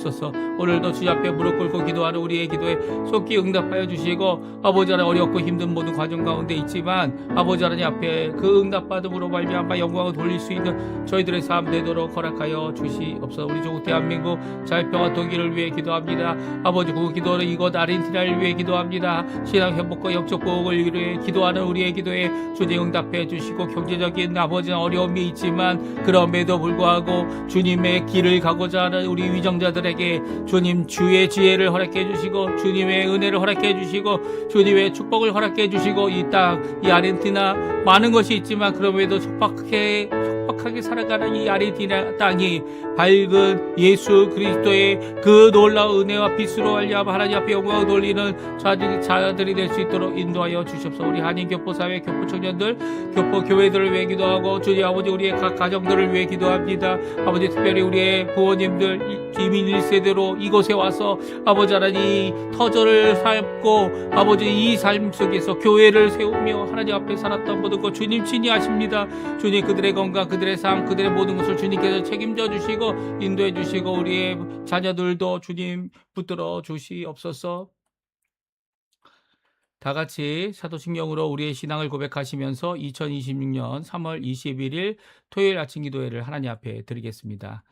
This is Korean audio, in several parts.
주시옵소서. 오늘도 주님 앞에 무릎 꿇고 기도하는 우리의 기도에 속히 응답하여 주시고, 아버지 하나님 어렵고 힘든 모든 과정 가운데 있지만 아버지 하나님 앞에 그 응답받음으로 말미암아 영광을 돌릴 수 있는 저희들의 삶 되도록 허락하여 주시옵소서. 우리 조국 대한민국 자유평화 통일을 위해 기도합니다. 아버지 그 기도는 이곳 아르헨티나를 위해 기도합니다. 신앙 회복과 영적 보복을 위해 기도하는 우리의 기도에 주님 응답해 주시고, 경제적인 아버지는 어려움이 있지만 그럼에도 불구하고 주님의 길을 가고자 하는 우리 위정자들에게 주님 주의 지혜를 허락해 주시고, 주님의 은혜를 허락해 주시고, 주님의 축복을 허락해 주시고, 이 땅, 이 아르헨티나 많은 것이 있지만 그럼에도 척박하게 살아가는 이 아르헨티나 땅이 밝은 예수 그리스도의 그 놀라운 은혜와 빛으로 말미암아 하나님 앞에 영광을 돌리는 자들이 될 수 있도록 인도하여 주시옵소서. 우리 한인 교포사회 교포 청년들, 교포 교회들을 위해 기도하고, 주님 아버지 우리의 각 가정들을 위해 기도합니다. 아버지 특별히 우리의 부모님들 이민 1세대로 이곳에 와서 아버지 하나님 터전을 삶고 아버지 이 삶 속에서 교회를 세우며 하나님 앞에 살았던 모든 것 주님 친히 아십니다. 주님 그들의 건강, 그들의 삶, 그들의 모든 것을 주님께서 책임져 주시고 인도해 주시고, 우리의 자녀들도 주님 붙들어 주시옵소서. 다 같이 사도신경으로 우리의 신앙을 고백하시면서 2026년 3월 21일 토요일 아침 기도회를 하나님 앞에 드리겠습니다.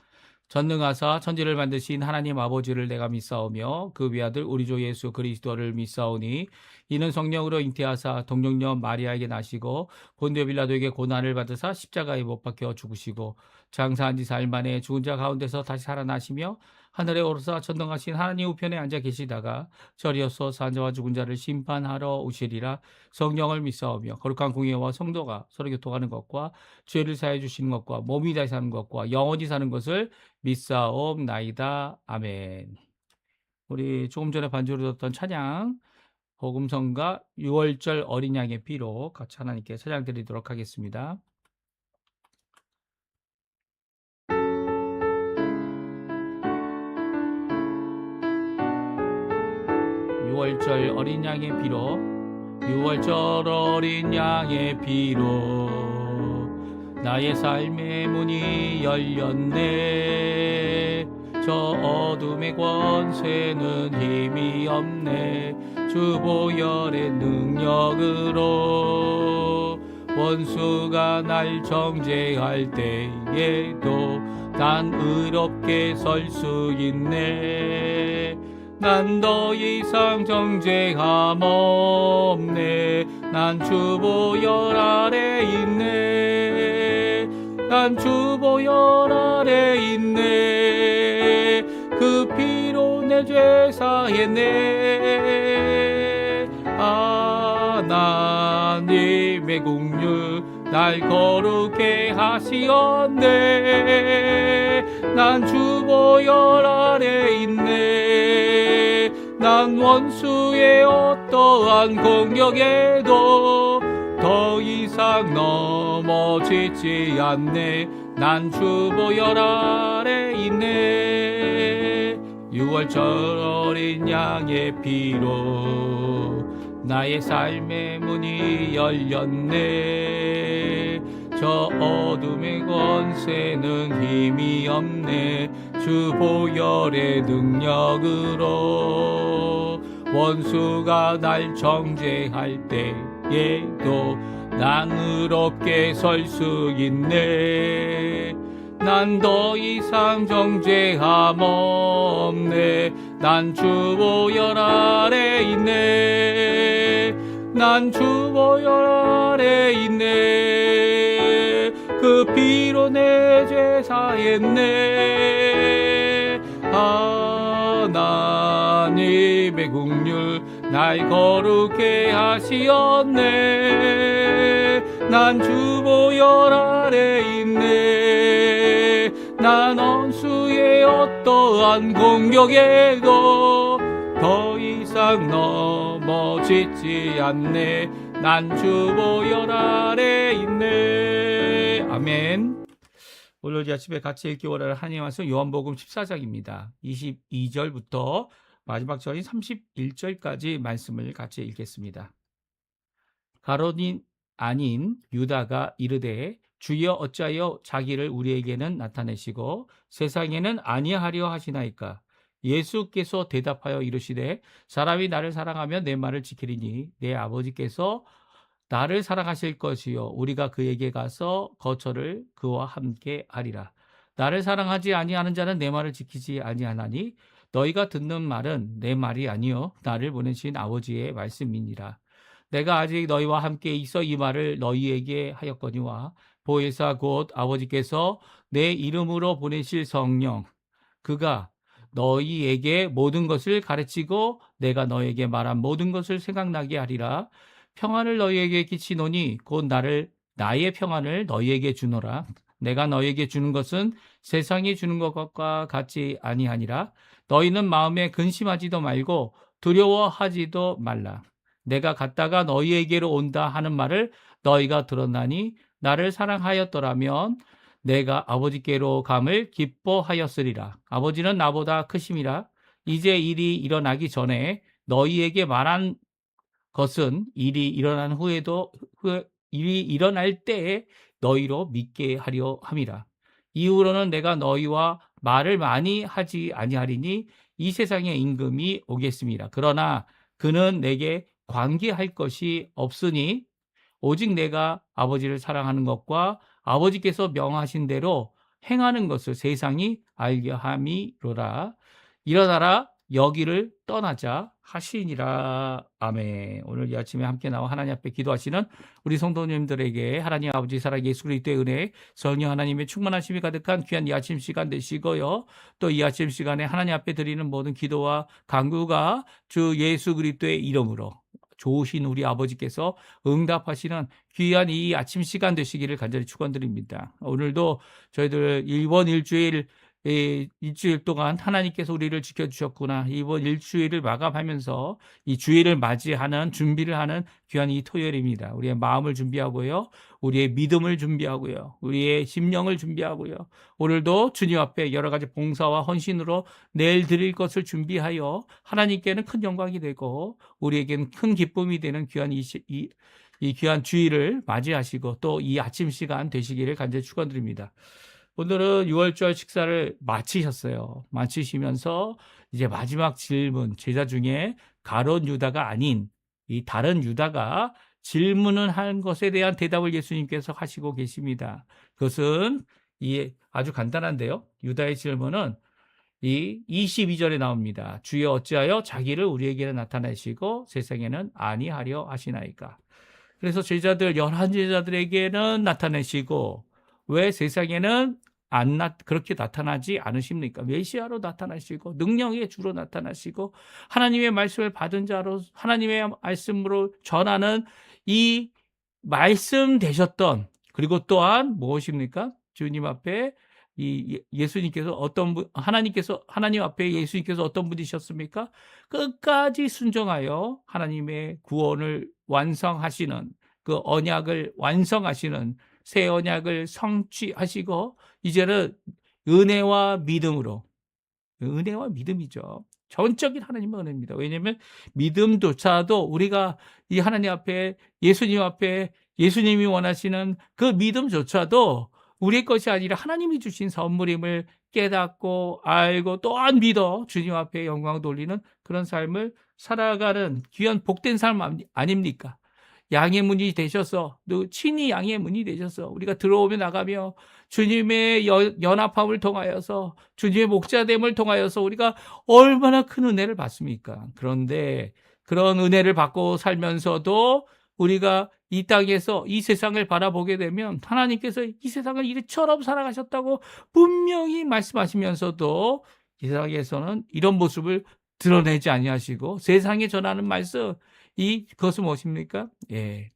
전능하사 천지를 만드신 하나님 아버지를 내가 믿사오며 그 외아들 우리 주 예수 그리스도를 믿사오니, 이는 성령으로 잉태하사 동정녀 마리아에게 나시고 본디오 빌라도에게 고난을 받으사 십자가에 못 박혀 죽으시고 장사한 지 사흘 만에 죽은 자 가운데서 다시 살아나시며 하늘에 오르사 전능하신 하나님 우편에 앉아 계시다가 저리어서 산 자와 죽은 자를 심판하러 오시리라. 성령을 믿사오며 거룩한 공예와 성도가 서로 교통하는 것과 죄를 사해 주시는 것과 몸이 다시 사는 것과 영원히 사는 것을 믿사옵나이다. 아멘. 우리 조금 전에 반주로 듣던 찬양 복음성가 6월절 어린 양의 피로 같이 하나님께 찬양 드리도록 하겠습니다. 6월절 어린 양의 피로, 6월절 어린 양의 피로 나의 삶의 문이 열렸네. 저 어둠의 권세는 힘이 없네. 주 보혈의 능력으로 원수가 날 정죄할 때에도 난 의롭게 설 수 있네. 난 더 이상 정죄함 없네. 난 주 보혈 아래 있네. 난 주 보혈 아래 있네. 그 피로 내 죄 사했네. 하나님의 국률 날 거룩해 하시었네. 난 주 보혈 아래 있네. 난 원수의 어떠한 공격에도 더 이상 넘어지지 않네. 난 주 보혈 아래 있네. 6월절 어린 양의 피로 나의 삶의 문이 열렸네. 저 어둠의 권세는 힘이 없네. 주 보혈의 능력으로 원수가 날 정죄할 때에도 난 의롭게 설 수 있네. 난 더 이상 정죄함 없네. 난 주 보혈 아래 있네. 난 주 보혈 아래 있네. 그 피로 내 죄 사했네. 하나님의 국률 날 거룩해 하시었네. 난 주 보혈 아래 있네. 난 원수의 어떠한 공격에도 더 이상 넘어지지 않네. 난 주 보혈 아래 있네. 아멘. 오늘 아침에 같이 읽기 원하는 하나님의 말씀 요한복음 14장입니다. 22절부터 마지막 절인 31절까지 말씀을 같이 읽겠습니다. 가롯인 아닌 유다가 이르되 주여 어찌하여 자기를 우리에게는 나타내시고 세상에는 아니하려 하시나이까. 예수께서 대답하여 이르시되 사람이 나를 사랑하면 내 말을 지키리니 내 아버지께서 나를 사랑하실 것이요 우리가 그에게 가서 거처를 그와 함께 하리라. 나를 사랑하지 아니하는 자는 내 말을 지키지 아니하나니 너희가 듣는 말은 내 말이 아니요 나를 보내신 아버지의 말씀이니라. 내가 아직 너희와 함께 있어 이 말을 너희에게 하였거니와 보혜사 곧 아버지께서 내 이름으로 보내실 성령 그가 너희에게 모든 것을 가르치고 내가 너에게 말한 모든 것을 생각나게 하리라. 평안을 너희에게 끼치노니 곧 나의 평안을 너희에게 주노라. 내가 너희에게 주는 것은 세상이 주는 것과 같지 아니하니라. 너희는 마음에 근심하지도 말고 두려워하지도 말라. 내가 갔다가 너희에게로 온다 하는 말을 너희가 들었나니 나를 사랑하였더라면 내가 아버지께로 감을 기뻐하였으리라. 아버지는 나보다 크심이라. 이제 일이 일어나기 전에 너희에게 말한 것은 일이 일어날 때에 너희로 믿게 하려 함이라. 이후로는 내가 너희와 말을 많이 하지 아니하리니 이 세상의 임금이 오겠습니다. 그러나 그는 내게 관계할 것이 없으니 오직 내가 아버지를 사랑하는 것과 아버지께서 명하신 대로 행하는 것을 세상이 알게 함이로라. 일어나라 여기를 떠나자 하시니라. 아멘. 오늘 이 아침에 함께 나와 하나님 앞에 기도하시는 우리 성도님들에게 하나님 아버지 살아 예수 그리스도의 은혜 성령 하나님의 충만하심이 가득한 귀한 이 아침 시간 되시고요. 또 이 아침 시간에 하나님 앞에 드리는 모든 기도와 간구가 주 예수 그리스도의 이름으로 좋으신 우리 아버지께서 응답하시는 귀한 이 아침 시간 되시기를 간절히 축원드립니다. 오늘도 저희들 이번 일주일 동안 하나님께서 우리를 지켜주셨구나. 이번 일주일을 마감하면서 이 주일을 맞이하는 준비를 하는 귀한 이 토요일입니다. 우리의 마음을 준비하고요. 우리의 믿음을 준비하고요. 우리의 심령을 준비하고요. 오늘도 주님 앞에 여러 가지 봉사와 헌신으로 내일 드릴 것을 준비하여 하나님께는 큰 영광이 되고 우리에게는 큰 기쁨이 되는 귀한 이 귀한 주일을 맞이하시고 또 이 아침 시간 되시기를 간절히 축원드립니다. 오늘은 6월절 식사를 마치셨어요. 마치시면서 이제 마지막 질문, 제자 중에 가룟 유다가 아닌 이 다른 유다가 질문을 한 것에 대한 대답을 예수님께서 하시고 계십니다. 그것은 아주 간단한데요. 유다의 질문은 이 22절에 나옵니다. 주여 어찌하여 자기를 우리에게는 나타내시고 세상에는 아니하려 하시나이까. 그래서 제자들 11제자들에게는 나타내시고 왜 세상에는 그렇게 나타나지 않으십니까? 메시아로 나타나시고 능력의 주로 나타나시고 하나님의 말씀을 받은 자로 하나님의 말씀으로 전하는 이 말씀 되셨던 그리고 또한 무엇입니까? 주님 앞에 하나님 앞에 예수님께서 어떤 분이셨습니까? 끝까지 순종하여 하나님의 구원을 완성하시는 그 언약을 완성하시는 새 언약을 성취하시고 이제는 은혜와 믿음이죠. 전적인 하나님의 은혜입니다. 왜냐하면 믿음조차도 우리가 이 하나님 앞에 예수님 앞에 예수님이 원하시는 그 믿음조차도 우리의 것이 아니라 하나님이 주신 선물임을 깨닫고 알고 또한 믿어 주님 앞에 영광 돌리는 그런 삶을 살아가는 귀한 복된 삶 아닙니까? 양의 문이 되셔서 또 친히 양의 문이 되셔서 우리가 들어오며 나가며 주님의 연합함을 통하여서 주님의 목자됨을 통하여서 우리가 얼마나 큰 은혜를 받습니까? 그런데 그런 은혜를 받고 살면서도 우리가 이 땅에서 이 세상을 바라보게 되면 하나님께서 이 세상을 이처럼 사랑하셨다고 분명히 말씀하시면서도 이 세상에서는 이런 모습을 드러내지 아니하시고 세상에 전하는 말씀 그것은 무엇입니까?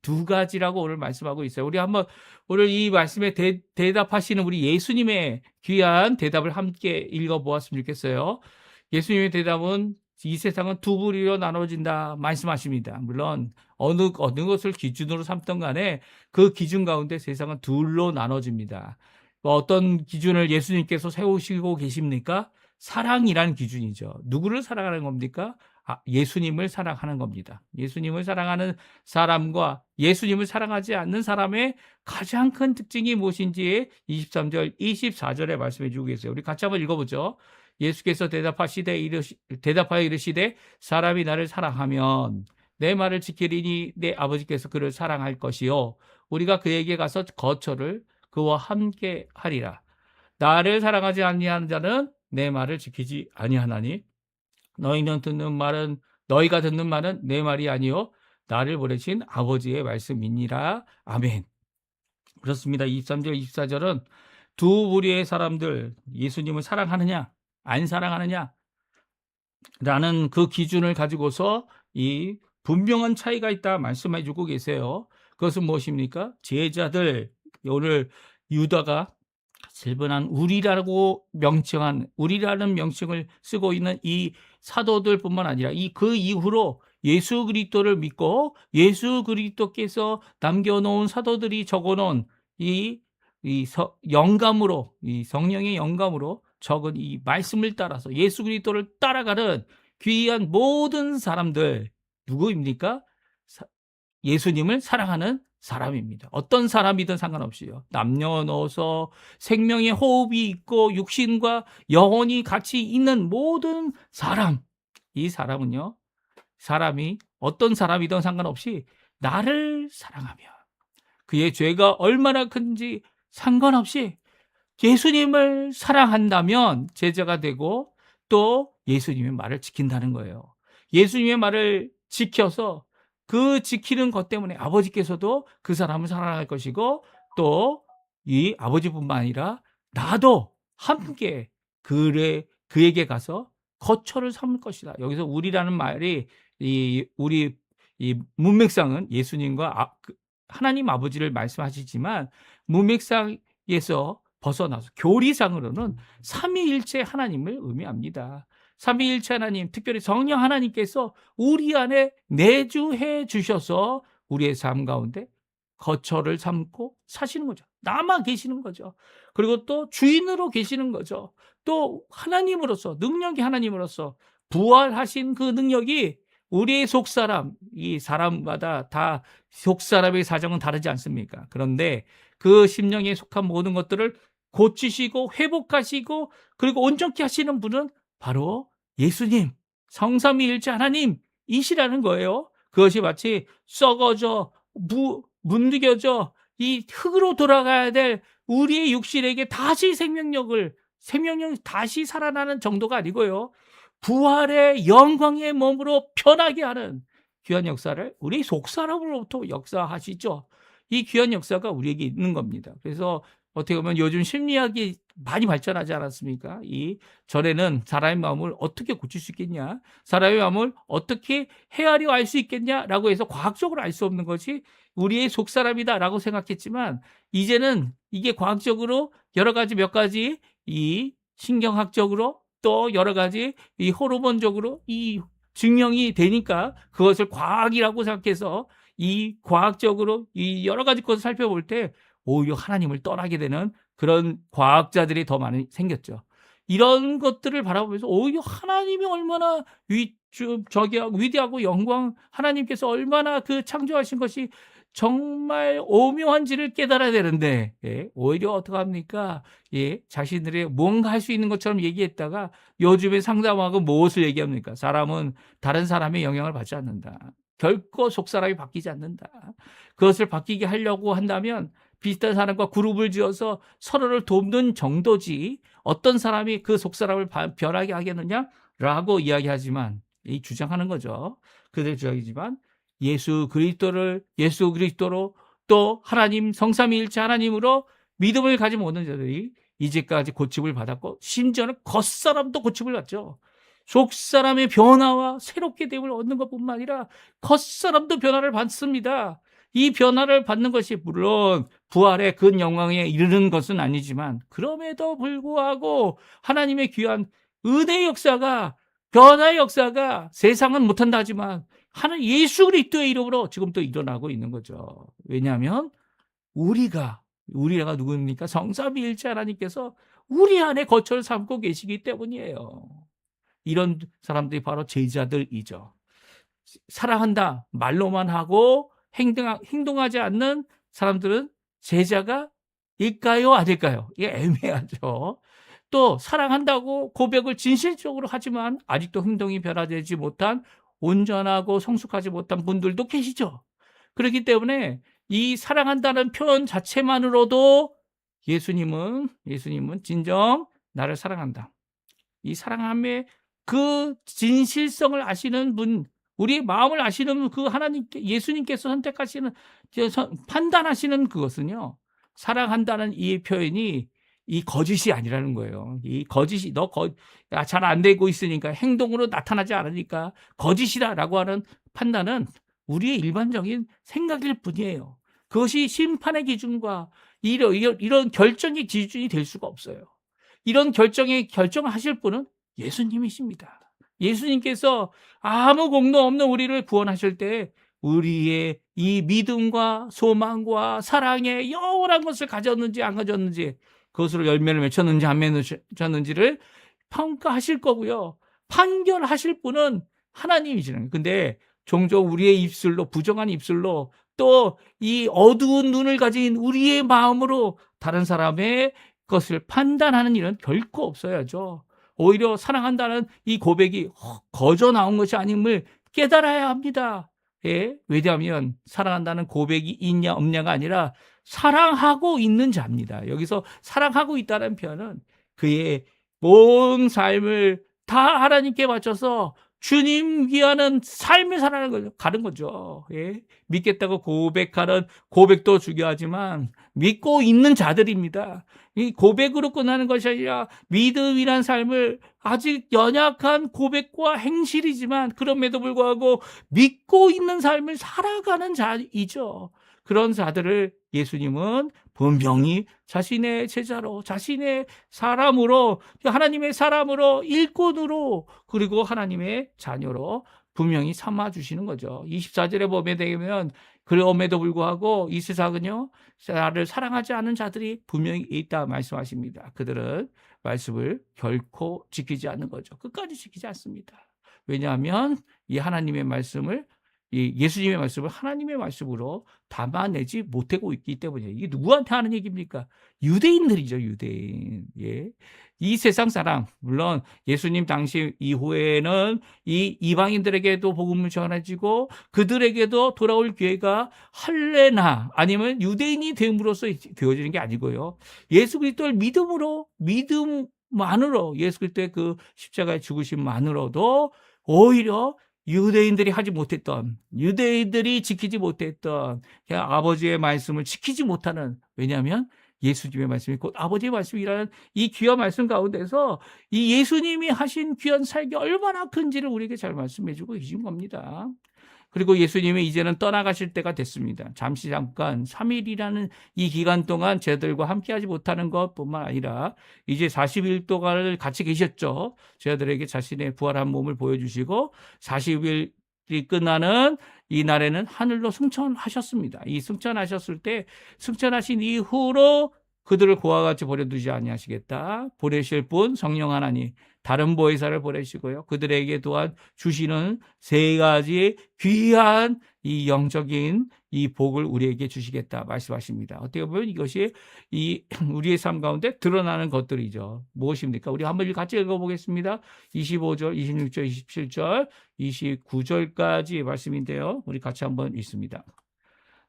두 가지라고 오늘 말씀하고 있어요. 우리 한번 오늘 이 말씀에 대답하시는 우리 예수님의 귀한 대답을 함께 읽어보았으면 좋겠어요. 예수님의 대답은 이 세상은 두 부류로 나눠진다 말씀하십니다. 물론 어느 것을 기준으로 삼던 간에 그 기준 가운데 세상은 둘로 나눠집니다. 어떤 기준을 예수님께서 세우시고 계십니까? 사랑이라는 기준이죠. 누구를 사랑하는 겁니까? 예수님을 사랑하는 겁니다. 예수님을 사랑하는 사람과 예수님을 사랑하지 않는 사람의 가장 큰 특징이 무엇인지 23절, 24절에 말씀해 주고 계세요. 우리 같이 한번 읽어보죠. 예수께서 대답하여 이르시되 사람이 나를 사랑하면 내 말을 지키리니 내 아버지께서 그를 사랑할 것이요 우리가 그에게 가서 거처를 그와 함께 하리라. 나를 사랑하지 아니하는 자는 내 말을 지키지 아니하나니 너희가 듣는 말은 내 말이 아니요 나를 보내신 아버지의 말씀이니라. 아멘. 그렇습니다. 23절 24절은 두 부류의 사람들, 예수님을 사랑하느냐 안 사랑하느냐 라는 그 기준을 가지고서 이 분명한 차이가 있다 말씀해 주고 계세요. 그것은 무엇입니까? 제자들, 오늘 유다가 질문한 우리라는 명칭을 쓰고 있는 이 사도들뿐만 아니라 그 이후로 예수 그리스도를 믿고 예수 그리스도께서 남겨놓은 사도들이 적어놓은 영감으로, 이 성령의 영감으로 적은 이 말씀을 따라서 예수 그리스도를 따라가는 귀한 모든 사람들 누구입니까? 예수님을 사랑하는 사람입니다. 어떤 사람이든 상관없이요. 남녀노소 생명의 호흡이 있고 육신과 영혼이 같이 있는 모든 사람. 이 사람은요. 사람이 어떤 사람이든 상관없이 나를 사랑하며 그의 죄가 얼마나 큰지 상관없이 예수님을 사랑한다면 제자가 되고 또 예수님의 말을 지킨다는 거예요. 예수님의 말을 지켜서 그 지키는 것 때문에 아버지께서도 그 사람을 사랑할 것이고 또 이 아버지뿐만 아니라 나도 함께 그에게 가서 거처를 삼을 것이다. 여기서 우리라는 말이 우리 문맥상은 예수님과 하나님 아버지를 말씀하시지만 문맥상에서 벗어나서 교리상으로는 삼위일체 하나님을 의미합니다. 삼위일체 하나님, 특별히 성령 하나님께서 우리 안에 내주해 주셔서 우리의 삶 가운데 거처를 삼고 사시는 거죠. 남아 계시는 거죠. 그리고 또 주인으로 계시는 거죠. 또 하나님으로서, 능력이 하나님으로서 부활하신 그 능력이 우리의 속사람, 이 사람마다 다 속사람의 사정은 다르지 않습니까? 그런데 그 심령에 속한 모든 것들을 고치시고 회복하시고 그리고 온전케 하시는 분은 바로 예수님, 성삼위일체 하나님이시라는 거예요. 그것이 마치 썩어져 문드겨져 이 흙으로 돌아가야 될 우리의 육신에게 다시 생명력이 다시 살아나는 정도가 아니고요. 부활의 영광의 몸으로 변하게 하는 귀한 역사를 우리 속사람으로부터 역사하시죠. 이 귀한 역사가 우리에게 있는 겁니다. 그래서 어떻게 보면 요즘 심리학이 많이 발전하지 않았습니까? 전에는 사람의 마음을 어떻게 고칠 수 있겠냐? 사람의 마음을 어떻게 헤아려 알 수 있겠냐라고 해서 과학적으로 알 수 없는 것이 우리의 속사람이다라고 생각했지만 이제는 이게 과학적으로 몇 가지 이 신경학적으로 또 여러 가지 이 호르몬적으로 이 증명이 되니까 그것을 과학이라고 생각해서 이 과학적으로 이 여러 가지 것을 살펴볼 때 오히려 하나님을 떠나게 되는 그런 과학자들이 더 많이 생겼죠. 이런 것들을 바라보면서 오히려 하나님이 얼마나 위대하고 영광, 하나님께서 얼마나 그 창조하신 것이 정말 오묘한지를 깨달아야 되는데 오히려 어떻게 합니까? 자신들의 뭔가 할 수 있는 것처럼 얘기했다가 요즘에 상담하고 무엇을 얘기합니까? 사람은 다른 사람의 영향을 받지 않는다. 결코 속사람이 바뀌지 않는다. 그것을 바뀌게 하려고 한다면 비슷한 사람과 그룹을 지어서 서로를 돕는 정도지 어떤 사람이 그 속사람을 변하게 하겠느냐라고 이야기하지만 주장하는 거죠. 그들 주장이지만 예수 그리스도로 또 하나님 성삼위일체 하나님으로 믿음을 가진 모든 자들이 이제까지 고침을 받았고 심지어는 겉사람도 고침을 받죠. 속사람의 변화와 새롭게 됨을 얻는 것뿐만 아니라 겉사람도 변화를 받습니다. 이 변화를 받는 것이 물론 부활의 그 영광에 이르는 것은 아니지만 그럼에도 불구하고 하나님의 귀한 은혜의 역사가 변화의 역사가 세상은 못한다 하지만 하나님 예수 그리스도의 이름으로 지금 또 일어나고 있는 거죠. 왜냐하면 우리가 누구입니까? 성삼위일체 하나님께서 우리 안에 거처를 삼고 계시기 때문이에요. 이런 사람들이 바로 제자들이죠. 사랑한다 말로만 하고 행동하지 않는 사람들은 제자가 일까요? 아닐까요? 이게 애매하죠. 또 사랑한다고 고백을 진실적으로 하지만 아직도 행동이 변화되지 못한 온전하고 성숙하지 못한 분들도 계시죠. 그렇기 때문에 이 사랑한다는 표현 자체만으로도 예수님은 진정 나를 사랑한다. 이 사랑함의 그 진실성을 아시는 분, 우리의 마음을 아시는 그 하나님께, 예수님께서 선택하시는, 판단하시는 그것은요, 사랑한다는 이 표현이 이 거짓이 아니라는 거예요. 이 거짓이, 잘 안 되고 있으니까, 행동으로 나타나지 않으니까 거짓이다라고 하는 판단은 우리의 일반적인 생각일 뿐이에요. 그것이 심판의 기준과 이런 결정의 기준이 될 수가 없어요. 이런 결정을 하실 분은 예수님이십니다. 예수님께서 아무 공로 없는 우리를 구원하실 때 우리의 이 믿음과 소망과 사랑의 영원한 것을 가졌는지 안 가졌는지, 그것으로 열매를 맺혔는지 안 맺혔는지를 평가하실 거고요. 판결하실 분은 하나님이시는 거예요. 근데 종종 우리의 입술로, 부정한 입술로, 또 이 어두운 눈을 가진 우리의 마음으로 다른 사람의 것을 판단하는 일은 결코 없어야죠. 오히려 사랑한다는 이 고백이 거저 나온 것이 아님을 깨달아야 합니다. 예? 왜냐하면 사랑한다는 고백이 있냐 없냐가 아니라 사랑하고 있는 자입니다. 여기서 사랑하고 있다는 표현은 그의 온 삶을 다 하나님께 바쳐서 주님 위하는 삶을 살아가는 거죠. 가는 거죠. 예? 믿겠다고 고백하는 고백도 중요하지만 믿고 있는 자들입니다. 이 고백으로 끝나는 것이 아니라 믿음이란 삶을 아직 연약한 고백과 행실이지만 그럼에도 불구하고 믿고 있는 삶을 살아가는 자이죠. 그런 자들을 예수님은 분명히 자신의 제자로, 자신의 사람으로, 하나님의 사람으로, 일꾼으로, 그리고 하나님의 자녀로 분명히 삼아주시는 거죠. 24절에 보면 되면 그럼에도 불구하고 이 세상은요, 나를 사랑하지 않은 자들이 분명히 있다 말씀하십니다. 그들은 말씀을 결코 지키지 않는 거죠. 끝까지 지키지 않습니다. 왜냐하면 이 하나님의 말씀을, 이 예수님의 말씀을 하나님의 말씀으로 담아내지 못하고 있기 때문이에요. 이게 누구한테 하는 얘기입니까? 유대인들이죠, 유대인. 예. 이 세상 사람, 물론 예수님 당시 이후에는 이 이방인들에게도 복음을 전해지고 그들에게도 돌아올 기회가 할례나 아니면 유대인이 됨으로써 되어지는 게 아니고요. 예수 그리스도를 믿음만으로 예수 그리스도의 그 십자가의 죽으심만으로도 오히려 유대인들이 하지 못했던, 유대인들이 지키지 못했던 아버지의 말씀을 지키지 못하는, 왜냐하면 예수님의 말씀이 곧 아버지의 말씀이라는 이 귀한 말씀 가운데서 이 예수님이 하신 귀한 사역이 얼마나 큰지를 우리에게 잘 말씀해 주고 계신 겁니다. 그리고 예수님이 이제는 떠나가실 때가 됐습니다. 잠깐 3일이라는 이 기간 동안 저희들과 함께하지 못하는 것뿐만 아니라 이제 40일 동안을 같이 계셨죠. 저희들에게 자신의 부활한 몸을 보여주시고 40일이 끝나는 이 날에는 하늘로 승천하셨습니다. 이 승천하셨을 때 승천하신 이후로 그들을 고와 같이 버려두지 아니하시겠다. 보내실 분 성령 하나님, 다른 보혜사를 보내시고요. 그들에게 또한 주시는 세 가지 귀한 이 영적인 이 복을 우리에게 주시겠다 말씀하십니다. 어떻게 보면 이것이 이 우리의 삶 가운데 드러나는 것들이죠. 무엇입니까? 우리 한번 같이 읽어보겠습니다. 25절, 26절, 27절, 29절까지 말씀인데요. 우리 같이 한번 읽습니다.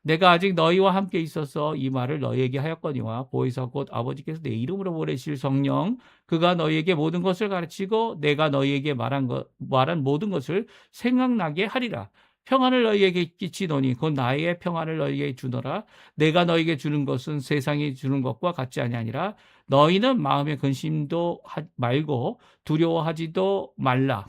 내가 아직 너희와 함께 있어서 이 말을 너희에게 하였거니와 보혜사 곧 아버지께서 내 이름으로 보내실 성령 그가 너희에게 모든 것을 가르치고 내가 너희에게 말한 모든 것을 생각나게 하리라. 평안을 너희에게 끼치노니 곧 나의 평안을 너희에게 주노라. 내가 너희에게 주는 것은 세상이 주는 것과 같지 아니하니라. 너희는 마음에 근심도 말고 두려워하지도 말라.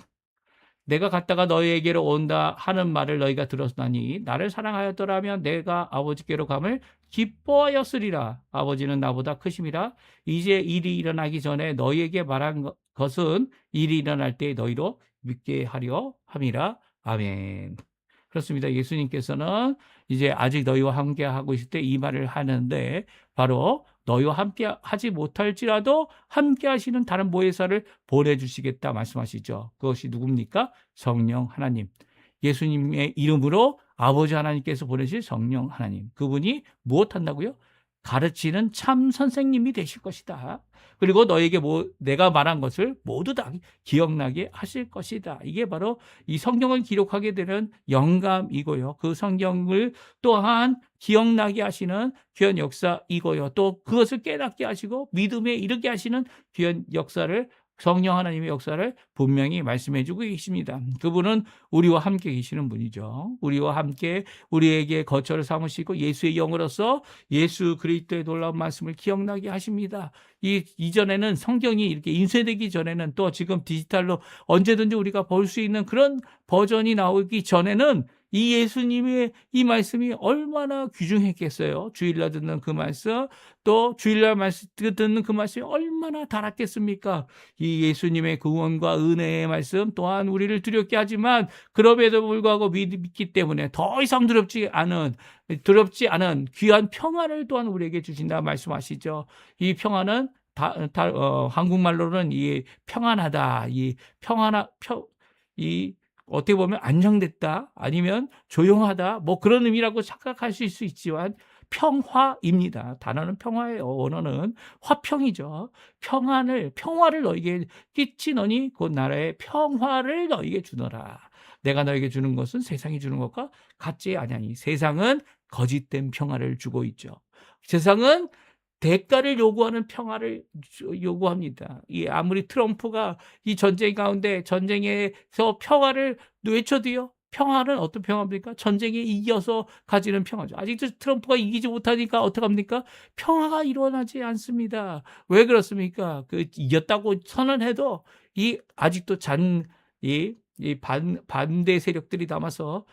내가 갔다가 너희에게로 온다 하는 말을 너희가 들었나니 나를 사랑하였더라면 내가 아버지께로 감을 기뻐하였으리라. 아버지는 나보다 크심이라. 이제 일이 일어나기 전에 너희에게 말한 것은 일이 일어날 때 너희로 믿게 하려 함이라. 아멘. 그렇습니다. 예수님께서는 이제 아직 너희와 함께 하고 있을 때 이 말을 하는데 바로 너희와 함께 하지 못할지라도 함께 하시는 다른 보혜사를 보내주시겠다 말씀하시죠. 그것이 누굽니까? 성령 하나님. 예수님의 이름으로 아버지 하나님께서 보내실 성령 하나님. 그분이 무엇 한다고요? 가르치는 참 선생님이 되실 것이다. 그리고 너에게 내가 말한 것을 모두 다 기억나게 하실 것이다. 이게 바로 이 성경을 기록하게 되는 영감이고요. 그 성경을 또한 기억나게 하시는 귀한 역사이고요. 또 그것을 깨닫게 하시고 믿음에 이르게 하시는 귀한 역사를, 성령 하나님의 역사를 분명히 말씀해 주고 계십니다. 그분은 우리와 함께 계시는 분이죠. 우리와 함께 우리에게 거처를 삼으시고 예수의 영으로서 예수 그리스도의 놀라운 말씀을 기억나게 하십니다. 이전에는 성경이 이렇게 인쇄되기 전에는, 또 지금 디지털로 언제든지 우리가 볼 수 있는 그런 버전이 나오기 전에는 이 예수님의 이 말씀이 얼마나 귀중했겠어요. 주일날 듣는 그 말씀, 또 주일날 듣는 그 말씀이 얼마나 달았겠습니까? 이 예수님의 구원과 은혜의 말씀 또한 우리를 두렵게 하지만, 그럼에도 불구하고 믿기 때문에 더 이상 두렵지 않은 귀한 평안을 또한 우리에게 주신다 말씀하시죠. 이 평안은 한국말로는 이 평안하다, 어떻게 보면 안정됐다, 아니면 조용하다, 뭐 그런 의미라고 착각하실 수 있지만 평화입니다. 단어는 평화예요. 언어는 화평이죠. 평화를 너에게 끼치노니 곧 나라의 평화를 너에게 주노라. 내가 너에게 주는 것은 세상이 주는 것과 같지 아니하니. 세상은 거짓된 평화를 주고 있죠. 세상은 대가를 요구하는 평화를 요구합니다. 아무리 트럼프가 이 전쟁 가운데, 전쟁에서 평화를 외쳐도요, 평화는 어떤 평화입니까? 전쟁에 이겨서 가지는 평화죠. 아직도 트럼프가 이기지 못하니까 어떡합니까? 평화가 일어나지 않습니다. 왜 그렇습니까? 이겼다고 선언해도 아직도 반대 세력들이 남아서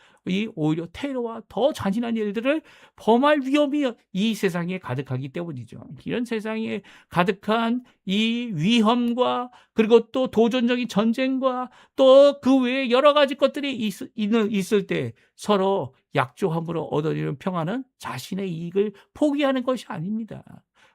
오히려 테러와 더 잔인한 일들을 범할 위험이 이 세상에 가득하기 때문이죠. 이런 세상에 가득한 이 위험과, 그리고 또 도전적인 전쟁과 또 그 외에 여러 가지 것들이 있을 때 서로 약조함으로 얻어지는 평화는 자신의 이익을 포기하는 것이 아닙니다.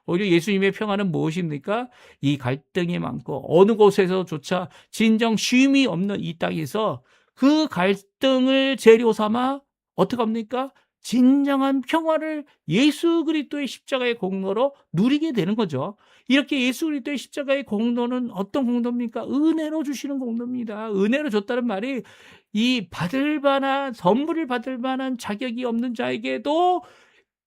오히려 예수님의 평화는 무엇입니까? 이 갈등이 많고 어느 곳에서조차 진정 쉼이 없는 이 땅에서 그 갈등을 재료 삼아 어떻게 합니까? 진정한 평화를 예수 그리스도의 십자가의 공로로 누리게 되는 거죠. 이렇게 예수 그리스도의 십자가의 공로는 어떤 공로입니까? 은혜로 주시는 공로입니다. 은혜로 줬다는 말이 선물을 받을 만한 자격이 없는 자에게도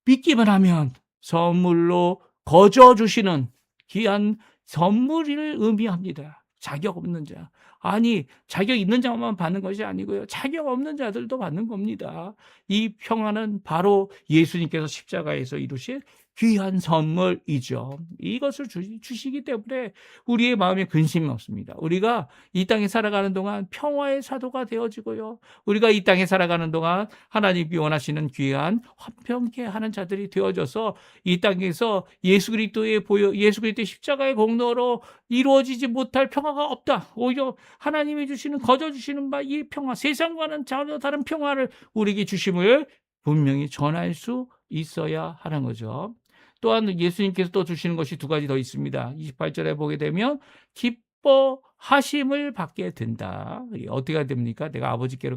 믿기만 하면 선물로 거저 주시는 귀한 선물을 의미합니다. 자격 없는 자. 아니, 자격 있는 자만 받는 것이 아니고요, 자격 없는 자들도 받는 겁니다. 이 평화는 바로 예수님께서 십자가에서 이루신 귀한 선물이죠. 이것을 주시기 때문에 우리의 마음에 근심이 없습니다. 우리가 이 땅에 살아가는 동안 평화의 사도가 되어지고요, 우리가 이 땅에 살아가는 동안 하나님이 원하시는 귀한 화평케 하는 자들이 되어져서 이 땅에서 예수 그리스도의 십자가의 공로로 이루어지지 못할 평화가 없다. 오히려 하나님이 주시는, 거저 주시는 바 이 평화, 세상과는 전혀 다른 평화를 우리에게 주심을 분명히 전할 수 있어야 하는 거죠. 또한 예수님께서 또 주시는 것이 두 가지 더 있습니다. 28절에 보게 되면 기뻐하심을 받게 된다. 어떻게 됩니까? 내가 아버지께로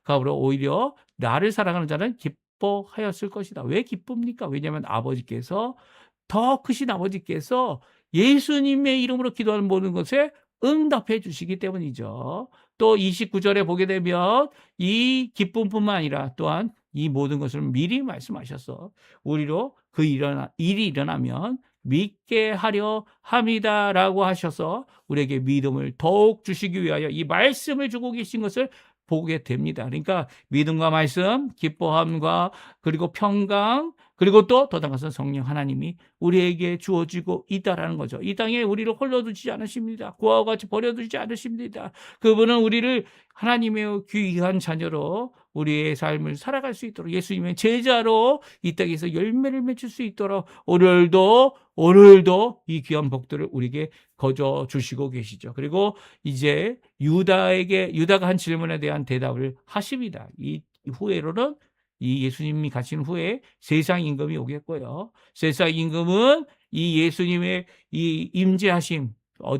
가므로 오히려 나를 사랑하는 자는 기뻐하였을 것이다. 왜 기쁩니까? 왜냐하면 더 크신 아버지께서 예수님의 이름으로 기도하는 모든 것에 응답해 주시기 때문이죠. 또 29절에 보게 되면 이 기쁨뿐만 아니라 또한 이 모든 것을 미리 말씀하셔서 우리로 그 일이 일어나면 믿게 하려 함이다라고 하셔서 우리에게 믿음을 더욱 주시기 위하여 이 말씀을 주고 계신 것을 보게 됩니다. 그러니까 믿음과 말씀, 기뻐함과 그리고 평강, 그리고 또 더 나아가서 성령 하나님이 우리에게 주어지고 있다라는 거죠. 이 땅에 우리를 홀로 두지 않으십니다. 고아와 같이 버려두지 않으십니다. 그분은 우리를 하나님의 귀한 자녀로 우리의 삶을 살아갈 수 있도록, 예수님의 제자로 이 땅에서 열매를 맺을 수 있도록 오늘도 이 귀한 복들을 우리에게 거저 주시고 계시죠. 그리고 이제 유다가 한 질문에 대한 대답을 하십니다. 이 후에로는 이 예수님이 가신 후에 세상 임금이 오겠고요, 세상 임금은 이 예수님의 이 임재하심,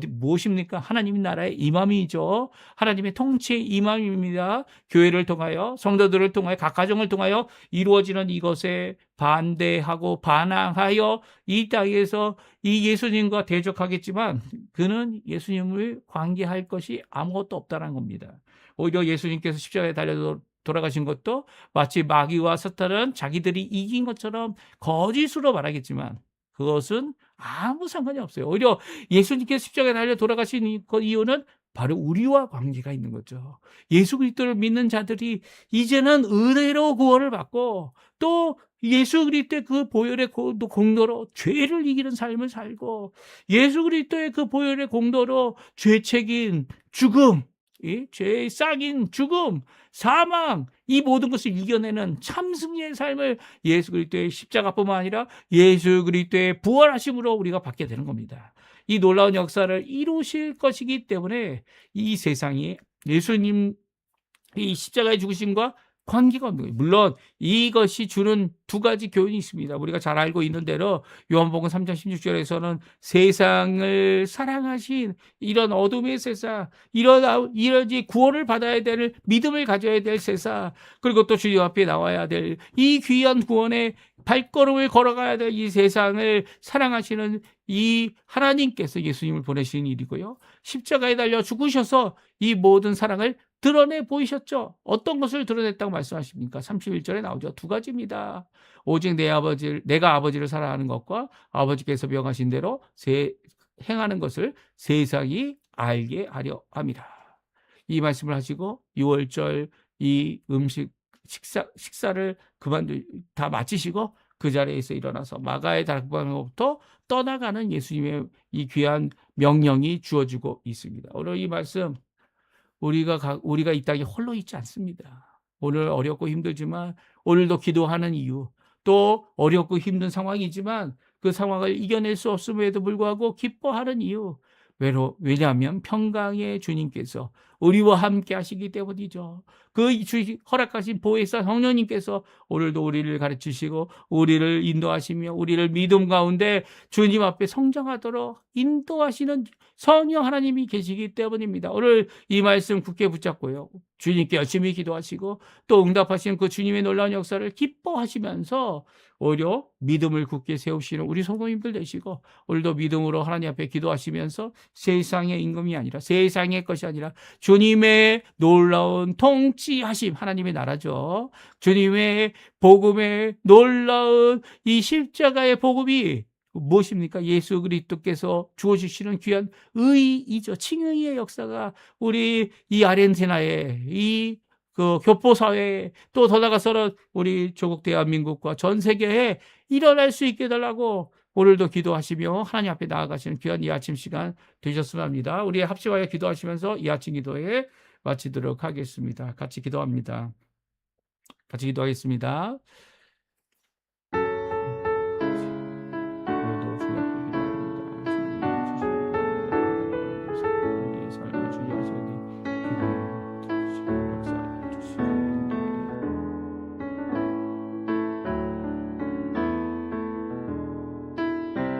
무엇입니까? 하나님 나라의 이맘이죠. 하나님의 통치의 이맘입니다. 교회를 통하여, 성도들을 통하여, 각 가정을 통하여 이루어지는 이것에 반대하고 반항하여 이 땅에서 이 예수님과 대적하겠지만 그는 예수님을 관계할 것이 아무것도 없다는 겁니다. 오히려 예수님께서 십자가에 달려 돌아가신 것도 마치 마귀와 사탄은 자기들이 이긴 것처럼 거짓으로 말하겠지만 그것은 아무 상관이 없어요. 오히려 예수님께서 십자가에 달려 돌아가신 이유는 바로 우리와 관계가 있는 거죠. 예수 그리스도를 믿는 자들이 이제는 은혜로 구원을 받고 또 예수 그리스도의 그 보혈의 공로로 죄를 이기는 삶을 살고 예수 그리스도의 그 보혈의 공로로 죄책인 죽음, 이 죄의 싹인 죽음, 사망, 이 모든 것을 이겨내는 참승리의 삶을 예수 그리스도의 십자가뿐만 아니라 예수 그리스도의 부활하심으로 우리가 받게 되는 겁니다. 이 놀라운 역사를 이루실 것이기 때문에 이 세상이 예수님 이 십자가의 죽으심과 관계가 없는 거예요. 물론 이것이 주는 두 가지 교훈이 있습니다. 우리가 잘 알고 있는 대로 요한복음 3장 16절에서는 세상을 사랑하신 이런 어둠의 세상, 이런 구원을 받아야 될 믿음을 가져야 될 세상, 그리고 또 주님 앞에 나와야 될 이 귀한 구원의 발걸음을 걸어가야 될 이 세상을 사랑하시는 이 하나님께서 예수님을 보내신 일이고요. 십자가에 달려 죽으셔서 이 모든 사랑을 드러내 보이셨죠. 어떤 것을 드러냈다고 말씀하십니까? 31절에 나오죠. 두 가지입니다. 오직 내가 아버지를 사랑하는 것과 아버지께서 명하신 대로 행하는 것을 세상이 알게 하려 함이라. 이 말씀을 하시고 6월절 이 식사를 다 마치시고 그 자리에서 일어나서 마가의 다락방으로부터 떠나가는 예수님의 이 귀한 명령이 주어지고 있습니다. 오늘 이 말씀 우리가 이 땅에 홀로 있지 않습니다. 오늘 어렵고 힘들지만 오늘도 기도하는 이유, 또 어렵고 힘든 상황이지만 그 상황을 이겨낼 수 없음에도 불구하고 기뻐하는 이유, 왜냐하면 평강의 주님께서 우리와 함께 하시기 때문이죠. 그 허락하신 보혜사 성령님께서 오늘도 우리를 가르치시고 우리를 인도하시며 우리를 믿음 가운데 주님 앞에 성장하도록 인도하시는 성령 하나님이 계시기 때문입니다. 오늘 이 말씀 굳게 붙잡고요. 주님께 열심히 기도하시고 또 응답하시는 그 주님의 놀라운 역사를 기뻐하시면서 오히려 믿음을 굳게 세우시는 우리 성도님들 되시고 오늘도 믿음으로 하나님 앞에 기도하시면서 세상의 임금이 아니라 세상의 것이 아니라 주님의 놀라운 통치하심, 하나님의 나라죠. 주님의 복음의 놀라운 이 십자가의 복음이 무엇입니까? 예수 그리스도께서 주어주시는 귀한 의이죠. 칭의의 역사가 우리 이 아르헨티나에 그 교포사회에 또 더 나아가서는 우리 조국 대한민국과 전 세계에 일어날 수 있게 해달라고 오늘도 기도하시며 하나님 앞에 나아가시는 귀한 이 아침 시간 되셨으면 합니다. 우리 합심하여 기도하시면서 이 아침 기도에 마치도록 하겠습니다. 같이 기도합니다. 같이 기도하겠습니다.